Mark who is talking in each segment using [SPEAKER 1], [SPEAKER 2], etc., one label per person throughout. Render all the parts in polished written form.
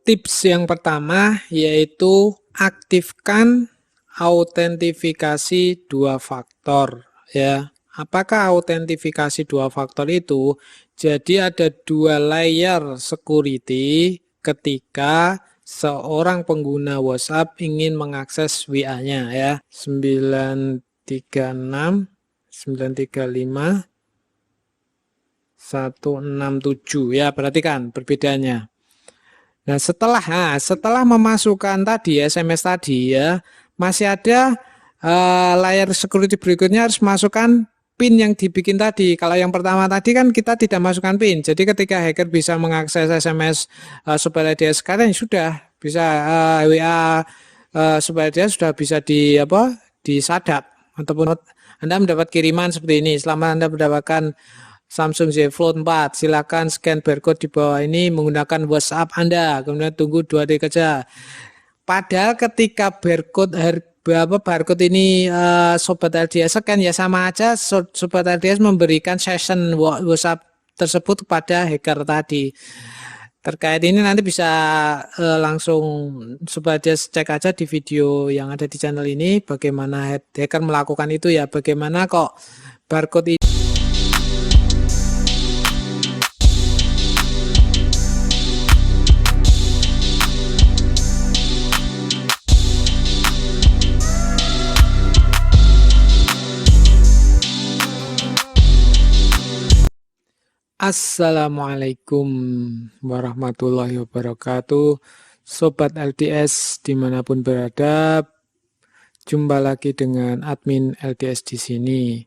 [SPEAKER 1] Tips yang pertama yaitu aktifkan autentifikasi dua faktor ya. Apakah autentifikasi dua faktor itu? Jadi ada dua layer security ketika seorang pengguna WhatsApp ingin mengakses WA-nya ya. 936 935 167 ya, perhatikan perbedaannya. Nah, setelah memasukkan tadi SMS tadi ya, masih ada layar security berikutnya harus masukkan PIN yang dibikin tadi. Kalau yang pertama tadi kan kita tidak masukkan PIN. Jadi ketika hacker bisa mengakses SMS supaya dia sekarang sudah bisa WA supaya dia sudah bisa disadap ataupun Anda mendapat kiriman seperti ini. Selama Anda mendapatkan Samsung Z Fold 4, silakan scan barcode di bawah ini menggunakan WhatsApp Anda, kemudian tunggu 2 detik saja. Padahal ketika barcode ini Sobat LDS scan ya sama aja Sobat LDS memberikan session WhatsApp tersebut kepada hacker tadi. Terkait ini nanti bisa langsung Sobat LDS cek aja di video yang ada di channel ini bagaimana hacker melakukan itu ya, bagaimana kok barcode ini. Assalamualaikum warahmatullahi wabarakatuh, Sobat LDS dimanapun berada. Jumpa lagi dengan admin LDS di sini.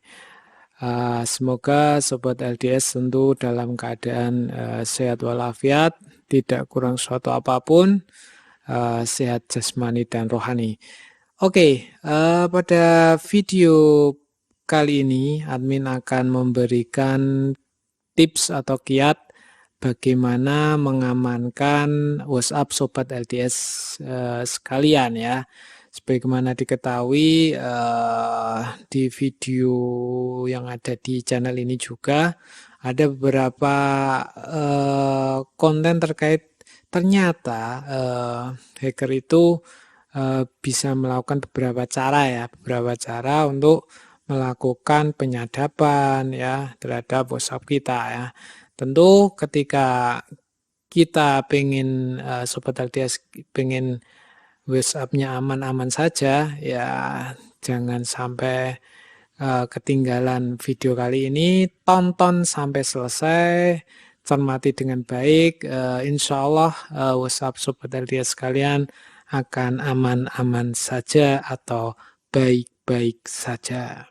[SPEAKER 1] Semoga Sobat LDS tentu dalam keadaan sehat walafiat, tidak kurang suatu apapun, sehat jasmani dan rohani. Oke, pada video kali ini admin akan memberikan tips atau kiat bagaimana mengamankan WhatsApp Sobat LDS sekalian ya. Sebagaimana diketahui di video yang ada di channel ini juga ada beberapa konten terkait ternyata hacker itu bisa melakukan beberapa cara untuk melakukan penyadapan ya terhadap WhatsApp kita ya. Tentu ketika kita pengen Sobat LDS pengen WhatsApp-nya aman-aman saja ya, jangan sampai ketinggalan video kali ini, tonton sampai selesai, cermati dengan baik, insya Allah WhatsApp Sobat LDS sekalian akan aman-aman saja atau baik-baik saja.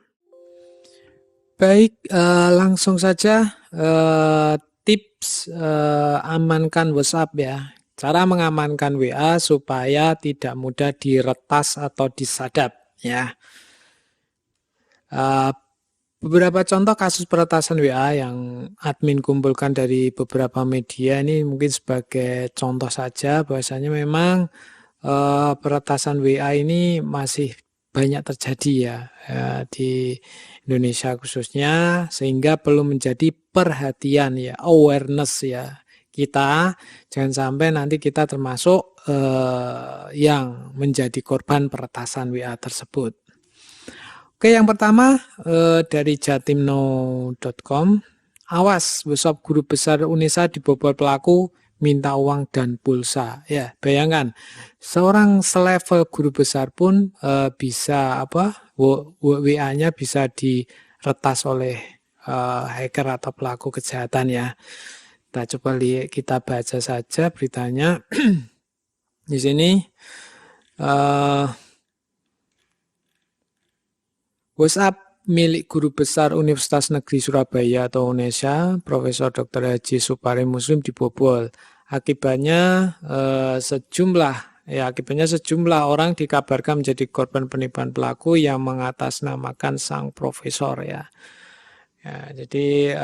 [SPEAKER 1] Baik, langsung saja tips amankan WhatsApp ya. Cara mengamankan WA supaya tidak mudah diretas atau disadap ya. Beberapa contoh kasus peretasan WA yang admin kumpulkan dari beberapa media ini mungkin sebagai contoh saja, bahwasanya memang peretasan WA ini masih banyak terjadi ya di Indonesia khususnya, sehingga perlu menjadi perhatian ya, awareness ya kita, jangan sampai nanti kita termasuk yang menjadi korban peretasan WA tersebut. Oke, yang pertama dari jatimno.com, awas WhatsApp guru besar Unesa dibobol pelaku minta uang dan pulsa. Ya, bayangkan seorang selevel guru besar pun bisa WA-nya bisa diretas oleh hacker atau pelaku kejahatan ya. Kita coba lihat, kita baca saja beritanya. Di sini WhatsApp milik guru besar Universitas Negeri Surabaya atau Unesa, Profesor Dr. Haji Supari Muslim dibobol. Akibatnya sejumlah orang dikabarkan menjadi korban penipuan pelaku yang mengatasnamakan sang profesor ya. Jadi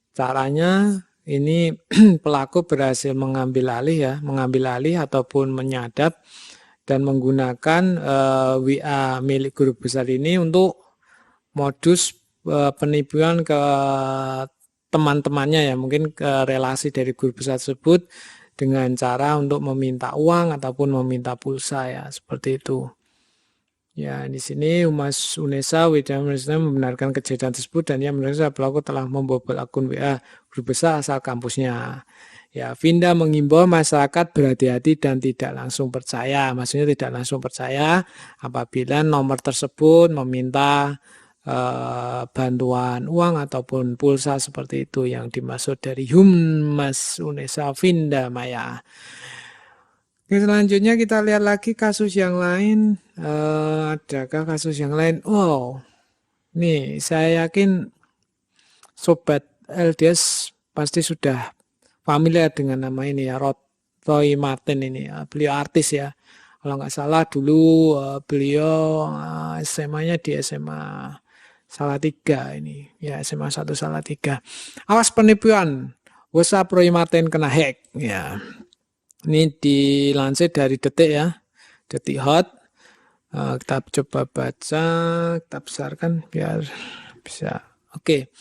[SPEAKER 1] caranya ini pelaku berhasil mengambil alih ataupun menyadap dan menggunakan WA milik guru besar ini untuk modus penipuan ke teman-temannya ya, mungkin ke relasi dari guru besar tersebut. dengan cara untuk meminta uang ataupun meminta pulsa ya, seperti itu. Ya, di sini Humas Unesa Widya membenarkan kejadian tersebut dan ia merasa pelaku telah membobol akun WA guru besar asal kampusnya. Ya, Vinda mengimbau masyarakat berhati-hati dan tidak langsung percaya. Maksudnya tidak langsung percaya apabila nomor tersebut meminta bantuan uang ataupun pulsa seperti itu yang dimaksud dari Humas Unesa Vinda Maya. Oke, selanjutnya kita lihat lagi kasus yang lain. Adakah kasus yang lain? Oh, nih saya yakin Sobat LDS pasti sudah familiar dengan nama ini ya, Roy Martin ini. Beliau artis ya. Kalau nggak salah dulu beliau SMA-nya di SMA Salatiga ini. Ya, SMA 1 Salatiga. Awas penipuan. WhatsApp Roy Martin kena hack. Ya. Ini dilansir dari Detik ya, Detik Hot. Kita coba baca, kita besarkan biar bisa. Oke.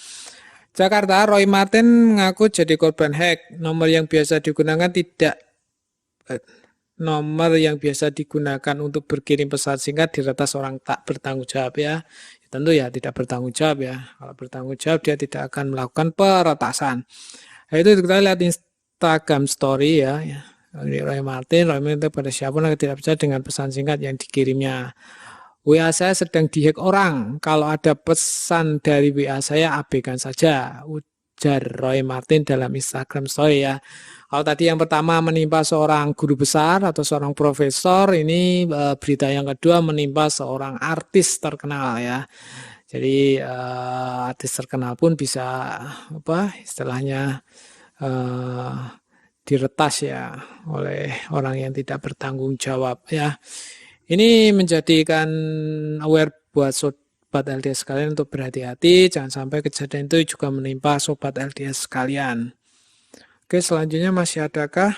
[SPEAKER 1] Jakarta, Roy Martin mengaku jadi korban hack. Nomor yang biasa digunakan untuk berkirim pesan singkat diretas orang tak bertanggung jawab ya. Tentu ya tidak bertanggung jawab ya. Kalau bertanggung jawab dia tidak akan melakukan peretasan. Nah, itu kita lihat Instagram story ya. Roy Martin pada siapapun yang tidak percaya dengan pesan singkat yang dikirimnya. WA saya sedang dihack orang. Kalau ada pesan dari WA saya abaikan saja. Ujar Roy Martin dalam Instagram story ya. Kalau tadi yang pertama menimpa seorang guru besar atau seorang profesor, ini berita yang kedua menimpa seorang artis terkenal ya. Jadi artis terkenal pun bisa istilahnya diretas ya oleh orang yang tidak bertanggung jawab ya. Ini menjadikan aware buat sobat LDS sekalian untuk berhati-hati, jangan sampai kejadian itu juga menimpa sobat LDS sekalian. Oke, selanjutnya masih adakah?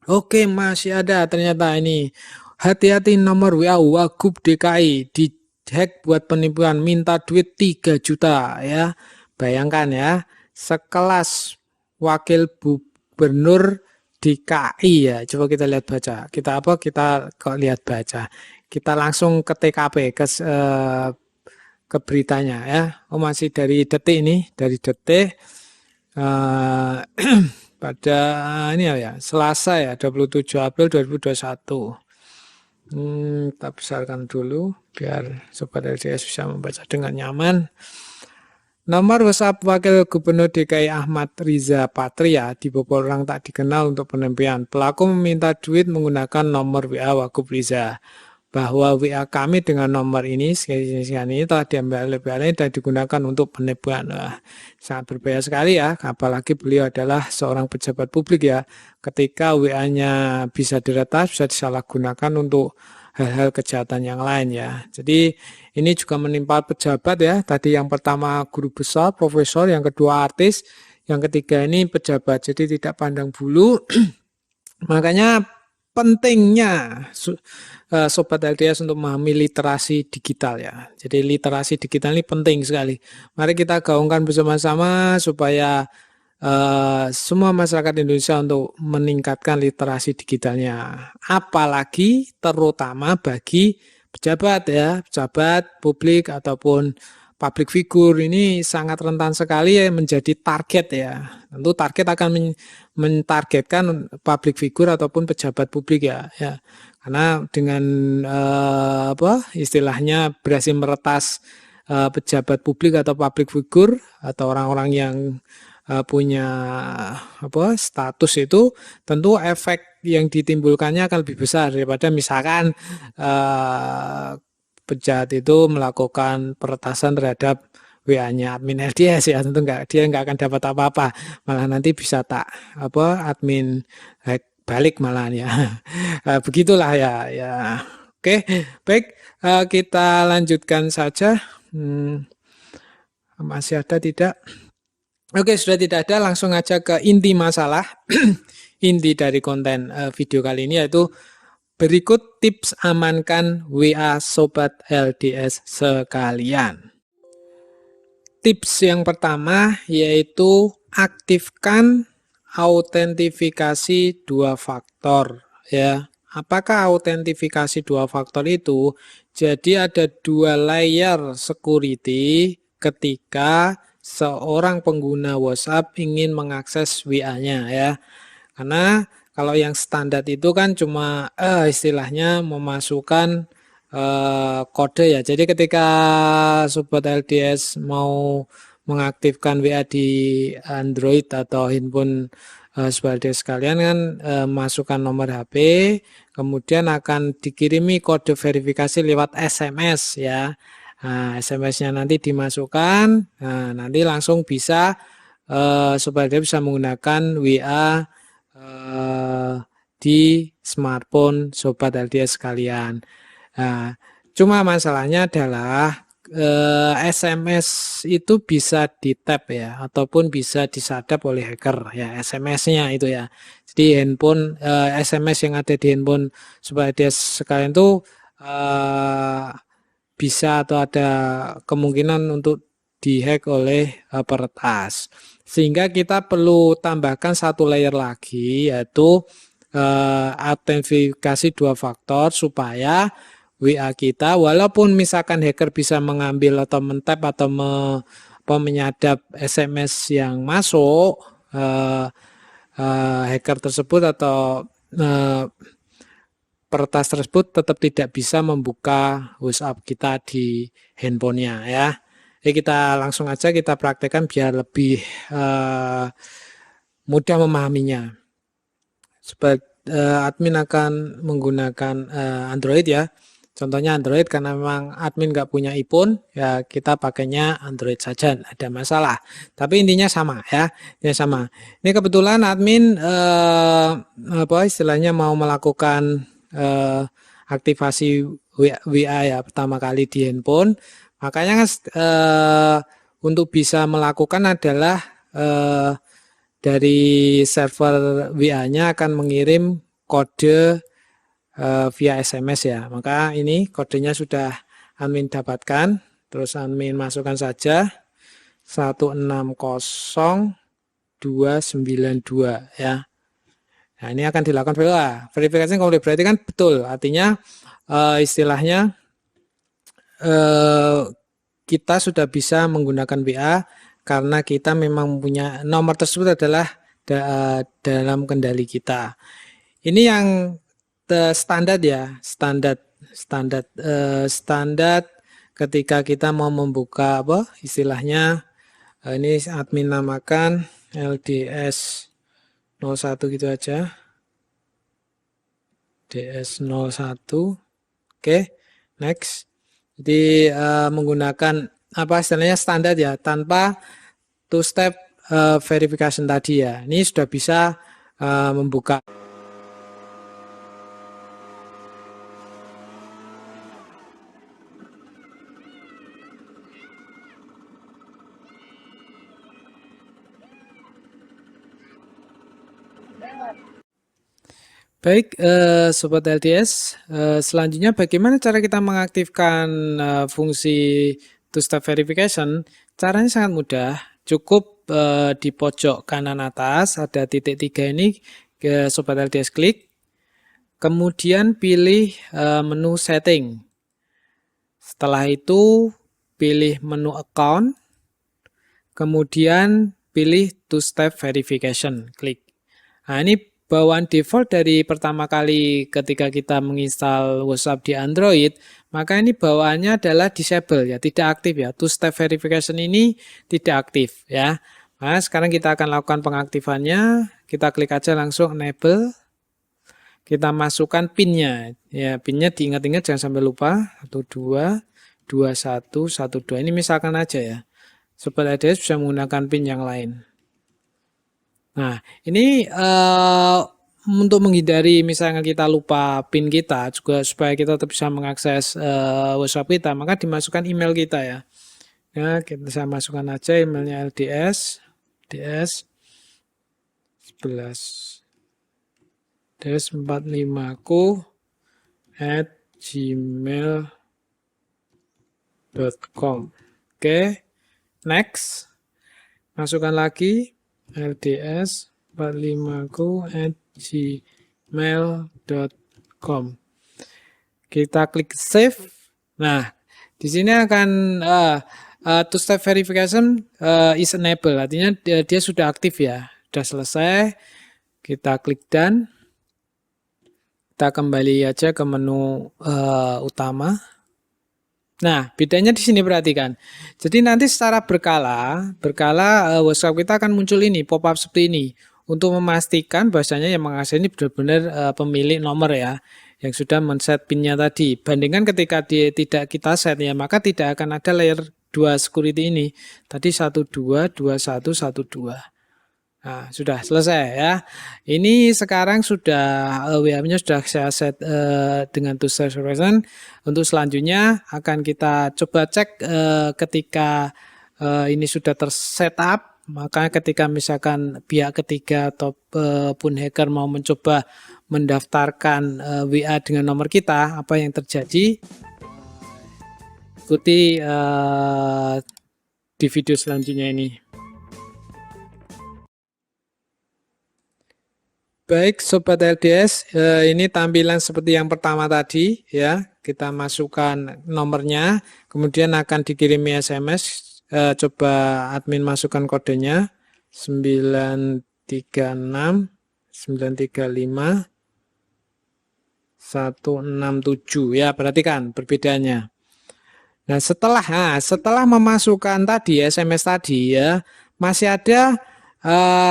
[SPEAKER 1] Oke, masih ada ternyata ini. Hati-hati nomor WA Wagub DKI dihack buat penipuan, minta duit 3 juta ya. Bayangkan ya, sekelas wakil Gubernur DKI ya. Coba kita lihat baca. Kita lihat baca. Kita langsung ke TKP ke beritanya ya. Oh, masih dari Detik ini, dari Detik pada ini ya, Selasa ya, 27 April 2021. Kita besarkan dulu biar sobat LDS bisa membaca dengan nyaman. Nomor WhatsApp Wakil Gubernur DKI Ahmad Riza Patria dibobol orang tak dikenal untuk penipuan. Pelaku meminta duit menggunakan nomor WA Wagub Riza. Bahwa WA kami dengan nomor ini sekian ini telah diambil oleh pihak lain dan digunakan untuk penipuan. Sangat berbahaya sekali ya, apalagi beliau adalah seorang pejabat publik ya. Ketika WA-nya bisa diretas, bisa disalahgunakan untuk hal-hal kejahatan yang lain ya. Jadi ini juga menimpa pejabat ya. Tadi yang pertama guru besar, profesor, yang kedua artis, yang ketiga ini pejabat. Jadi tidak pandang bulu. Makanya pentingnya sobat LDS untuk memahami literasi digital ya. Jadi literasi digital ini penting sekali. Mari kita gaungkan bersama-sama supaya semua masyarakat Indonesia untuk meningkatkan literasi digitalnya. Apalagi terutama bagi pejabat ya, pejabat publik ataupun public figure ini sangat rentan sekali ya menjadi target ya. Tentu target akan mentargetkan public figure ataupun pejabat publik ya. Karena dengan istilahnya berhasil meretas pejabat publik atau public figure atau orang-orang yang punya status itu, tentu efek yang ditimbulkannya akan lebih besar daripada misalkan pejabat itu melakukan peretasan terhadap WA-nya admin LDS ya, tentu dia nggak akan dapat apa-apa, malah nanti bisa admin hack balik malahan ya. Begitulah ya. Oke, baik, kita lanjutkan saja. Masih ada tidak? Oke, sudah tidak ada, langsung aja ke inti masalah. Inti dari konten video kali ini yaitu berikut tips amankan WA Sobat LDS sekalian. Tips yang pertama yaitu aktifkan autentifikasi dua faktor ya. Apakah autentifikasi dua faktor itu? Jadi ada dua layer security ketika seorang pengguna WhatsApp ingin mengakses WA-nya ya. Karena kalau yang standar itu kan cuma istilahnya memasukkan kode ya. Jadi ketika Sobat LDS mau mengaktifkan WA di Android atau handphone Sobat LDS sekalian kan masukkan nomor HP, kemudian akan dikirimi kode verifikasi lewat SMS ya. Nah, SMS-nya nanti dimasukkan, nah, nanti langsung bisa Sobat LDS bisa menggunakan WA di smartphone Sobat LDS sekalian. Nah, cuma masalahnya adalah SMS itu bisa di-tap ya, ataupun bisa disadap oleh hacker ya, SMS-nya itu ya. Jadi handphone SMS yang ada di handphone Sobat LDS sekalian itu bisa atau ada kemungkinan untuk dihack oleh peretas. Sehingga kita perlu tambahkan satu layer lagi, yaitu autentifikasi dua faktor supaya WA kita, walaupun misalkan hacker bisa mengambil atau mentap atau menyadap SMS yang masuk, hacker tersebut atau peretas tersebut tetap tidak bisa membuka WhatsApp kita di handphonenya ya. Jadi kita langsung aja kita praktekkan biar lebih mudah memahaminya. Admin akan menggunakan Android ya. Contohnya Android karena memang admin nggak punya iPhone, ya kita pakainya Android saja, ada masalah. Tapi intinya sama ya, intinya sama. Ini kebetulan admin apa istilahnya mau melakukan aktivasi WA ya pertama kali di handphone. Makanya untuk bisa melakukan adalah dari server WA-nya akan mengirim kode via SMS ya. Maka ini kodenya sudah admin dapatkan. Terus admin masukkan saja 160292 ya. Nah, ini akan dilakukan verifikasi komplit. Berarti kan betul. Artinya istilahnya kita sudah bisa menggunakan WA karena kita memang punya nomor tersebut adalah dalam kendali kita. Ini yang standar ya, standar ketika kita mau membuka apa istilahnya ini admin namakan LDS 01 gitu aja. DS01. Oke, next. Jadi menggunakan apa istilahnya standar ya, tanpa two step verification tadi ya. Ini sudah bisa membuka. Baik, Sobat LDS, selanjutnya bagaimana cara kita mengaktifkan fungsi two-step verification? Caranya sangat mudah, cukup di pojok kanan atas ada titik 3 ini, ke Sobat LDS klik, kemudian pilih menu setting. Setelah itu pilih menu account, kemudian pilih two-step verification, klik. Nah, ini bawaan default dari pertama kali ketika kita menginstal WhatsApp di Android, maka ini bawaannya adalah disable ya, tidak aktif ya. Two-step verification ini tidak aktif ya. Nah, sekarang kita akan lakukan pengaktifannya. Kita klik aja langsung enable. Kita masukkan PIN-nya. Ya, PIN-nya diingat-ingat jangan sampai lupa. 122112. Ini misalkan aja ya. Sobat LDS bisa menggunakan PIN yang lain. Nah, ini untuk menghindari misalnya kita lupa PIN kita, juga supaya kita tetap bisa mengakses WhatsApp kita, maka dimasukkan email kita ya. Ya, kita bisa masukkan aja emailnya LDS 11 45ku @gmail.com. Oke, next. Masukkan lagi LDS 45ku@gmail.com. Kita klik save. Nah, di sini akan two-step verification is enabled, artinya dia sudah aktif ya, sudah selesai. Kita klik done. Kita kembali aja ke menu utama. Nah, bedanya di sini perhatikan. Jadi nanti secara berkala WhatsApp kita akan muncul ini, pop-up seperti ini. Untuk memastikan bahwasanya yang mengakses ini benar-benar pemilik nomor ya, yang sudah men-set PIN-nya tadi. Bandingkan ketika dia tidak kita set ya, maka tidak akan ada layer 2 security ini. Tadi 122112. Nah, sudah selesai ya. Ini sekarang sudah WA-nya sudah saya set dengan two-step verification. Untuk selanjutnya akan kita coba cek ketika ini sudah tersetup, maka ketika misalkan pihak ketiga ataupun hacker mau mencoba mendaftarkan WA dengan nomor kita, apa yang terjadi? Ikuti di video selanjutnya ini. Baik Sobat LDS, ini tampilan seperti yang pertama tadi ya. Kita masukkan nomornya, kemudian akan dikirimi SMS. Coba admin masukkan kodenya 936 935 167 ya, perhatikan perbedaannya. Nah, setelah memasukkan tadi SMS tadi ya, masih ada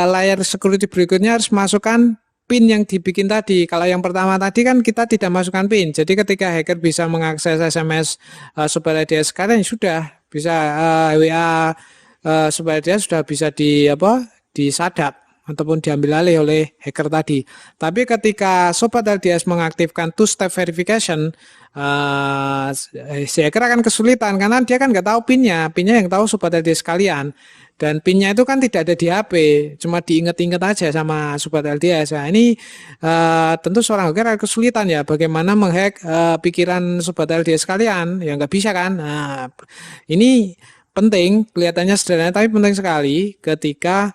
[SPEAKER 1] layar security berikutnya harus masukkan PIN yang dibikin tadi. Kalau yang pertama tadi kan kita tidak masukkan PIN. Jadi ketika hacker bisa mengakses SMS Sobat LDS sekarang sudah bisa WA Sobat LDS sudah bisa disadap ataupun diambil alih oleh hacker tadi. Tapi ketika Sobat LDS mengaktifkan two-step verification, si hacker akan kesulitan karena dia kan nggak tahu PIN-nya yang tahu Sobat LDS sekalian. Dan PIN-nya itu kan tidak ada di HP, cuma diingat-ingat aja sama Sobat LDS. Nah, ini tentu seorang hacker akan kesulitan ya, bagaimana menghack pikiran Sobat LDS sekalian, ya nggak bisa kan. Nah, ini penting, kelihatannya sederhana tapi penting sekali ketika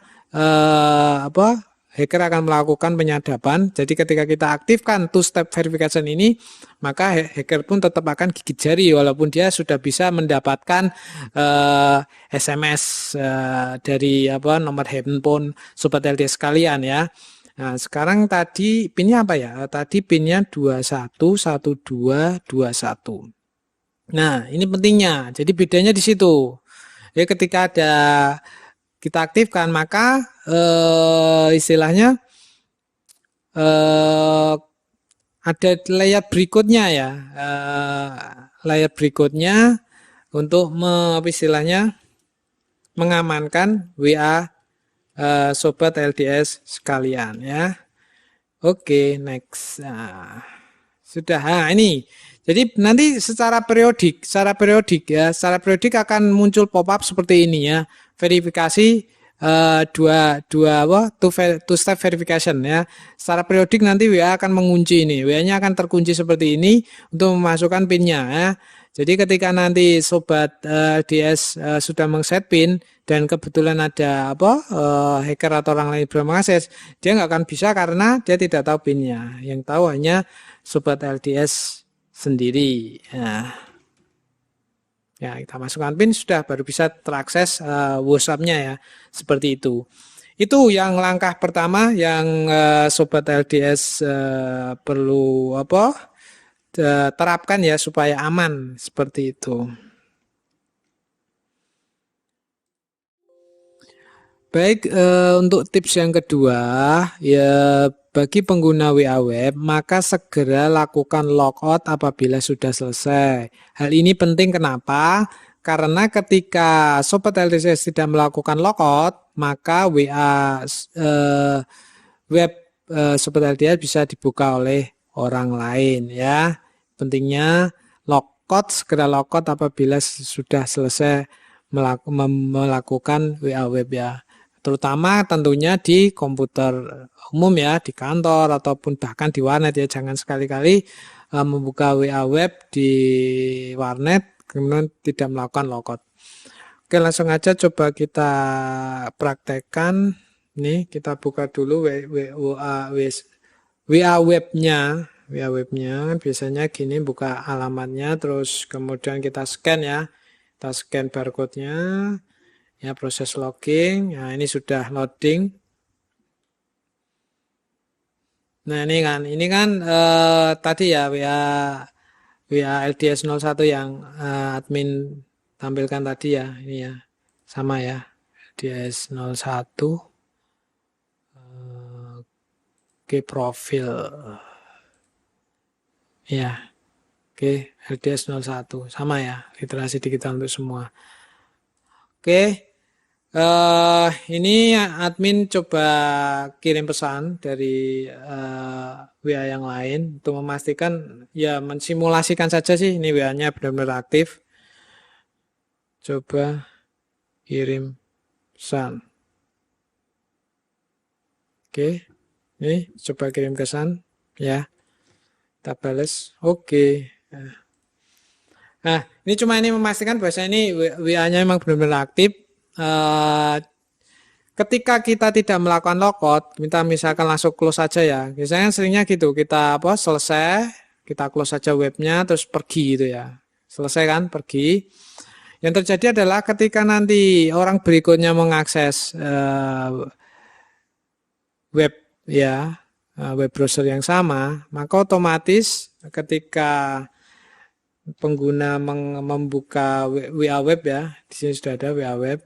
[SPEAKER 1] hacker akan melakukan penyadapan. Jadi ketika kita aktifkan two-step verification ini, maka hacker pun tetap akan gigit jari walaupun dia sudah bisa mendapatkan SMS dari nomor handphone Sobat LDS sekalian ya. Nah, sekarang tadi PIN-nya apa ya? Tadi PIN-nya 211221. Nah, ini pentingnya. Jadi bedanya di situ. Ya, ketika kita aktifkan, maka istilahnya ada layar berikutnya ya, layar berikutnya untuk istilahnya mengamankan WA Sobat LDS sekalian ya. Oke, next. Nah, sudah. Nah, ini. Jadi nanti secara periodik akan muncul pop-up seperti ini ya. Verifikasi two step verification ya. Secara periodik nanti WA akan mengunci ini. WA-nya akan terkunci seperti ini untuk memasukkan PIN-nya ya. Jadi ketika nanti Sobat DS sudah meng-set PIN dan kebetulan ada hacker atau orang lain belum mengakses, dia nggak akan bisa karena dia tidak tahu PIN-nya. Yang tahu hanya Sobat LDS sendiri. Nah, ya kita masukkan PIN sudah baru bisa terakses WhatsApp-nya ya. Seperti itu. Itu yang langkah pertama yang Sobat LDS perlu terapkan ya supaya aman seperti itu. Baik, untuk tips yang kedua ya, bagi pengguna WA Web maka segera lakukan logout apabila sudah selesai. Hal ini penting kenapa? Karena ketika Sobat LDS tidak melakukan logout, maka WA web Sobat LDS bisa dibuka oleh orang lain ya. Pentingnya segera logout apabila sudah selesai melakukan WA Web ya. Terutama tentunya di komputer umum ya, di kantor ataupun bahkan di warnet ya. Jangan sekali-kali membuka WA Web di warnet kemudian tidak melakukan logout. Oke, langsung aja coba kita praktekkan Ini kita buka dulu WA webnya. WA webnya biasanya gini, buka alamatnya, terus kemudian kita scan ya. Kita scan barcode-nya. Ya, proses login. Nah, ini sudah loading. Nah, ini kan tadi ya WA LDS 01 yang admin tampilkan tadi ya. Ini ya. Sama ya. LDS 01. Oke, profil. Ya. Oke, LDS 01. Sama ya. Literasi digital untuk semua. Oke. Ini admin coba kirim pesan dari WA yang lain untuk memastikan, ya mensimulasikan saja sih ini WA-nya benar-benar aktif. Coba kirim pesan. Oke, ini coba kirim pesan ya. Kita balas. Oke. Nah, ini memastikan bahwa ini WA-nya memang benar-benar aktif. Ketika kita tidak melakukan logout, kita misalkan langsung close saja ya. Biasanya seringnya gitu, kita selesai, kita close saja webnya, terus pergi gitu ya. Selesai kan, pergi. Yang terjadi adalah ketika nanti orang berikutnya mengakses web ya, web browser yang sama, maka otomatis ketika pengguna membuka WA web ya, di sini sudah ada WA web,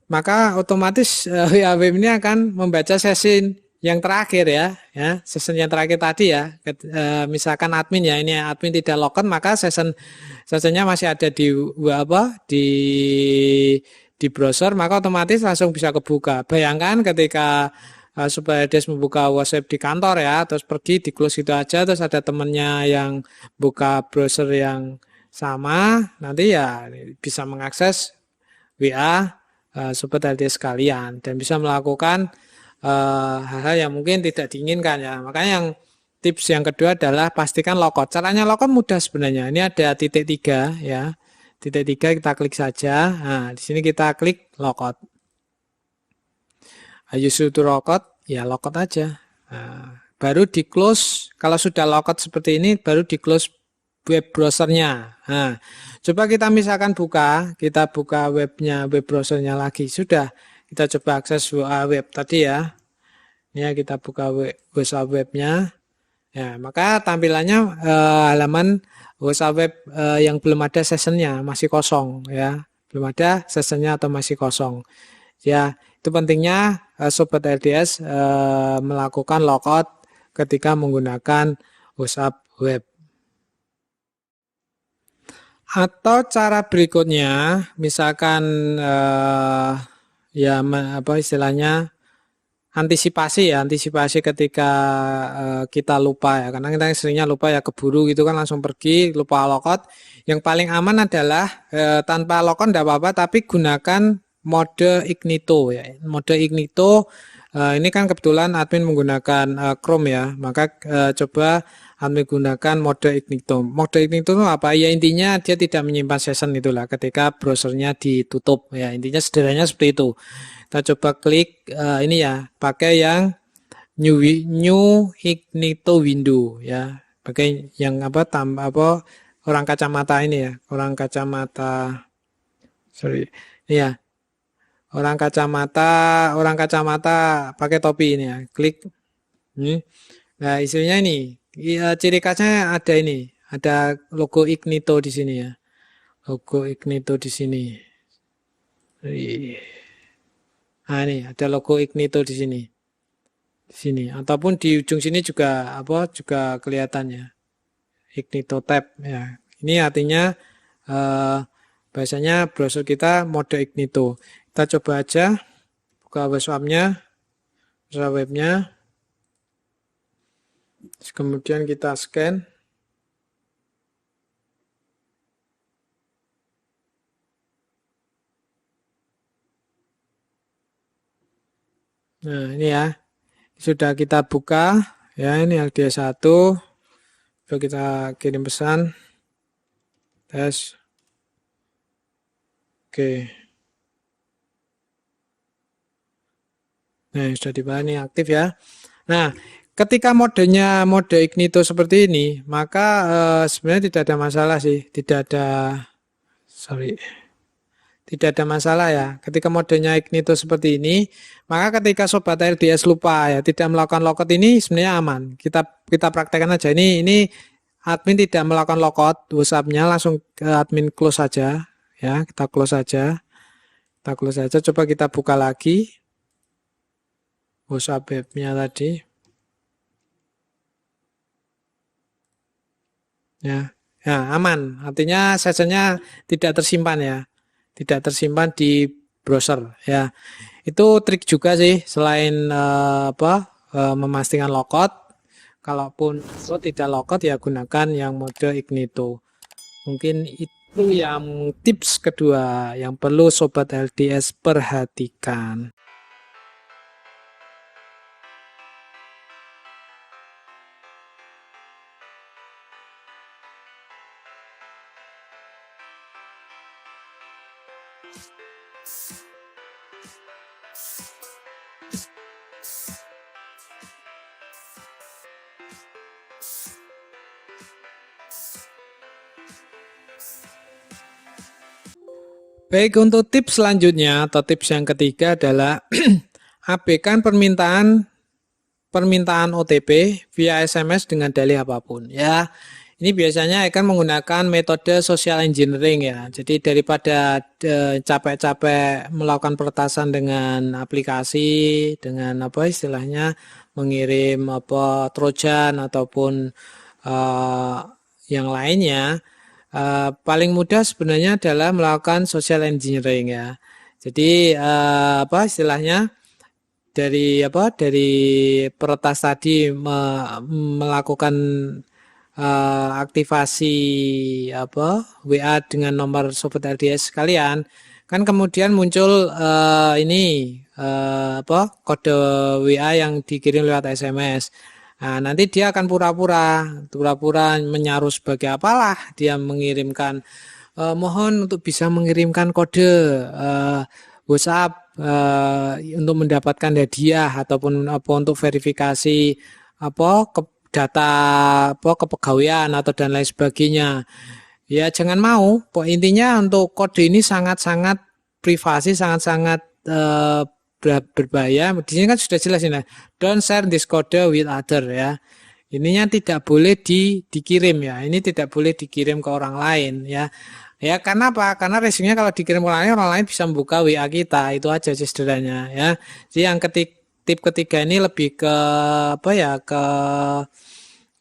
[SPEAKER 1] maka otomatis WA web ini akan membaca session yang terakhir ya session yang terakhir tadi ya. Misalkan admin ya, ini admin tidak login, maka sessionnya masih ada di browser, maka otomatis langsung bisa kebuka. Bayangkan ketika supaya dia membuka WhatsApp di kantor ya, terus pergi di close itu aja, terus ada temennya yang buka browser yang sama, nanti ya bisa mengakses WA sobat LDS sekalian dan bisa melakukan hal-hal yang mungkin tidak diinginkan ya. Makanya yang tips yang kedua adalah pastikan logout. Caranya logout mudah sebenarnya. Ini ada titik 3 ya. Titik 3 kita klik saja. Nah, di sini kita klik logout. Use to logout, ya logout aja. Nah, baru di close. Kalau sudah logout seperti ini, baru di close web browsernya. Nah, coba kita misalkan kita buka webnya, web browsernya lagi. Sudah, kita coba akses WA web tadi ya. Ya, kita buka WhatsApp webnya. Ya, maka tampilannya halaman WhatsApp web yang belum ada sessionnya, masih kosong ya. Belum ada sessionnya atau masih kosong. Ya, itu pentingnya Sobat LDS melakukan logout ketika menggunakan WhatsApp web. Atau cara berikutnya, misalkan ya apa istilahnya antisipasi ketika kita lupa ya, karena kita seringnya lupa ya, keburu gitu kan langsung pergi, lupa logout. Yang paling aman adalah tanpa logout tidak apa-apa, tapi gunakan mode ignito ya. Mode ignito ini kan kebetulan admin menggunakan Chrome ya, maka coba admin gunakan mode ignito. Mode ignito itu apa? Ya intinya dia tidak menyimpan session itulah ketika browsernya ditutup ya. Intinya sederhananya seperti itu. Kita coba klik ini ya, pakai yang new ignito window ya. Pakai yang orang kacamata ini ya, orang kacamata ya. Orang kacamata pakai topi ini ya. Klik. Nah, isinya ini. Ciri khasnya ada ini. Ada logo Ignito di sini ya. Logo Ignito di sini. Nah, ini ada logo Ignito di sini. Di sini ataupun di ujung sini juga juga kelihatannya. Ignito tab ya. Ini artinya bahasanya browser kita mode Ignito. Kita coba aja buka WhatsApp-nya, WhatsApp webnya. Kemudian kita scan. Nah, ini ya. Sudah kita buka ya, ini LDS1. Coba kita kirim pesan. Tes. Oke. Nah, sudah dibahas ini aktif ya. Nah, ketika modenya mode ignito seperti ini, maka sebenarnya tidak ada masalah sih, tidak ada masalah ya. Ketika modenya ignito seperti ini, maka ketika sobat LDS lupa ya tidak melakukan logout ini sebenarnya aman. Kita praktekkan aja. Ini admin tidak melakukan logout WhatsApp-nya, langsung ke admin close saja ya. Kita close saja. Kita close saja. Coba kita buka lagi WhatsApp web-nya tadi. Ya. Ya, aman. Artinya sessionnya tidak tersimpan ya. Tidak tersimpan di browser ya. Itu trik juga sih selain memastikan logout. Kalaupun tidak logout ya gunakan yang mode ignito. Mungkin itu yang tips kedua yang perlu sobat LDS perhatikan. Baik, untuk tips selanjutnya atau tips yang ketiga adalah abaikan permintaan OTP via SMS dengan dalih apapun ya. Ini biasanya akan menggunakan metode social engineering ya. Jadi daripada capek-capek melakukan peretasan dengan aplikasi, dengan apa istilahnya mengirim trojan ataupun yang lainnya, paling mudah sebenarnya adalah melakukan social engineering ya. Jadi istilahnya dari peretas tadi melakukan aktivasi WA dengan nomor sobat LDS sekalian, kan kemudian muncul kode WA yang dikirim lewat SMS. Nah, nanti dia akan pura-pura menyaruh sebagai apalah, dia mengirimkan mohon untuk bisa mengirimkan kode WhatsApp untuk mendapatkan hadiah ataupun untuk verifikasi data kepegawaian atau dan lain sebagainya. Ya jangan mau. Intinya untuk kode ini sangat-sangat privasi, sangat-sangat berbahaya. Di sini kan sudah jelas ini. Don't share this code with other ya. Ininya tidak boleh dikirim ya. Ini tidak boleh dikirim ke orang lain ya. Ya karena apa? Karena resikonya kalau dikirim ke orang lain bisa membuka WA kita. Itu aja sih sederhananya ya. Jadi yang tip ketiga ini lebih ke ke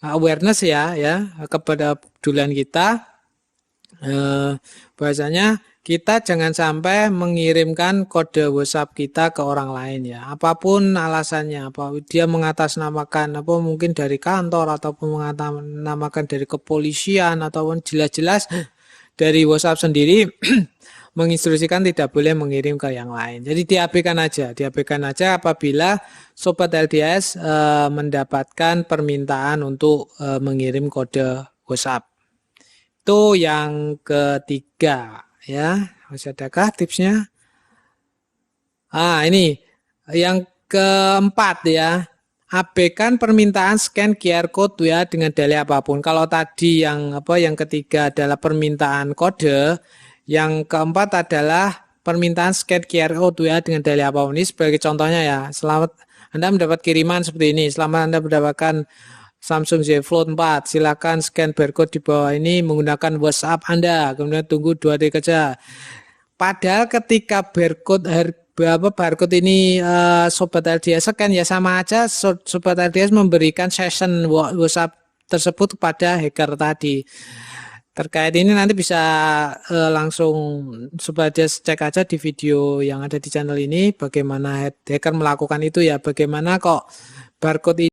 [SPEAKER 1] awareness ya kepada pedulian kita. Bahasanya kita jangan sampai mengirimkan kode WhatsApp kita ke orang lain ya. Apapun alasannya, dia mengatasnamakan mungkin dari kantor ataupun mengatasnamakan dari kepolisian ataupun jelas-jelas dari WhatsApp sendiri menginstruksikan tidak boleh mengirim ke yang lain. Jadi diabaikan aja apabila sobat LDS mendapatkan permintaan untuk mengirim kode WhatsApp. Itu yang ketiga ya. Masih adakah tipsnya? Ini yang keempat ya. Abaikan permintaan scan QR code ya dengan dalih apapun. Kalau tadi yang ketiga adalah permintaan kode, yang keempat adalah permintaan scan QR code ya dengan dalih apapun. Ini sebagai contohnya ya. Selamat Anda mendapat kiriman seperti ini. Selamat Anda mendapatkan Samsung Z Fold 4. Silakan scan barcode di bawah ini menggunakan WhatsApp Anda. Kemudian tunggu 2 detik saja. Padahal ketika barcode ini sobat LDS kan ya sama aja sobat LDS memberikan session WhatsApp tersebut kepada hacker tadi. Terkait ini nanti bisa langsung sobat LDS cek aja di video yang ada di channel ini bagaimana hacker melakukan itu ya, bagaimana kok barcode